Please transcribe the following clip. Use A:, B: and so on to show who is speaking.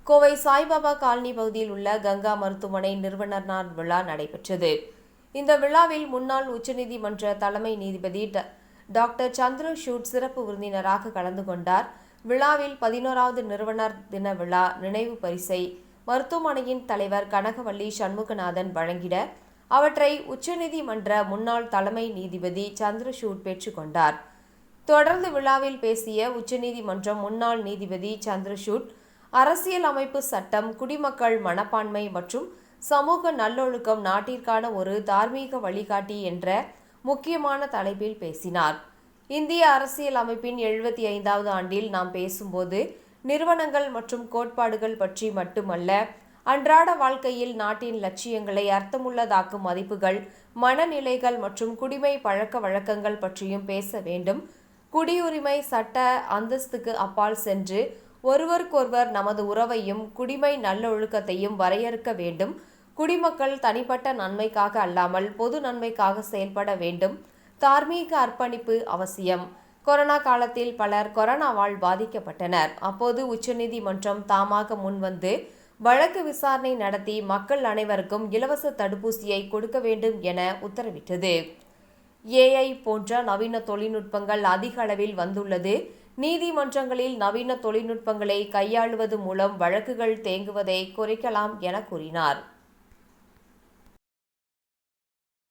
A: Kovai Saibaba colony பகுதியில் உள்ள கங்கா மருத்துவமனை நிறுவனர் நாள் விழா நடைபெற்றது. இந்த விழாவில் முன்னாள் உச்சநீதிமன்ற தலைமை நீதிபதி டாக்டர் சந்திரசூட் சிறப்பு விருந்தினராக கலந்து கொண்டார். விழாவில் 11வது நிறுவனர் தின விழா நினைவு பரிசை மருத்துவமனையின் தலைவர் கனகவள்ளி சண்முகநாதன் வழங்கிட, அவற்றை உச்சநீதிமன்ற முன்னாள் தலைமை நீதிபதி சந்திரசூட் பெற்றுக்கொண்டார். தொடர்ந்து விழாவில் பேசிய உச்சநீதிமன்றம் முன்னாள் நீதிபதி சந்திரசூட், அரசியல் அமைப்பு சட்டம், குடிமக்கள் மனப்பான்மை மற்றும் சமூக நல்லொழுக்கம் நாட்டிற்கான ஒரு தார்மீக வழிகாட்டி என்ற முக்கியமான தலைப்பில் பேசினார். இந்திய அரசியல் அமைப்பின் 75வது ஆண்டில் நாம் பேசும்போது நிறுவனங்கள் மற்றும் கோட்பாடுகள் பற்றி மட்டுமல்ல, அன்றாட வாழ்க்கையில் நாட்டின் லட்சியங்களை அர்த்தமுள்ளதாக்கும் மதிப்புகள், மனநிலைகள் மற்றும் குடிமை பழக்க வழக்கங்கள் பற்றியும் பேச வேண்டும். குடியுரிமை சட்ட அந்தஸ்துக்கு அப்பால் சென்று ஒருவருக்கொருவர் நமது உறவையும் குடிமை நல்லொழுக்கத்தையும் வரையறுக்க வேண்டும். குடிமக்கள் தனிப்பட்ட நன்மைக்காக அல்லாமல் பொது நன்மைக்காக செயல்பட வேண்டும். தார்மீக அர்ப்பணிப்பு அவசியம். கொரோனா காலத்தில் பலர் கொரோனாவால் பாதிக்கப்பட்டனர். அப்போது உச்சநீதிமன்றம் தாமாக முன்வந்து வழக்கு விசாரணை நடத்தி மக்கள் அனைவருக்கும் இலவச தடுப்பூசியை கொடுக்க வேண்டும் என உத்தரவிட்டது. AI போன்ற நவீன தொழில்நுட்பங்கள் அதிக அளவில் வந்துள்ளது. நீதிமன்றங்களில் நவீன தொழில்நுட்பங்களை கையாளுவது மூலம் வழக்குகள் தேங்குவதை குறைக்கலாம் என கூறினார்.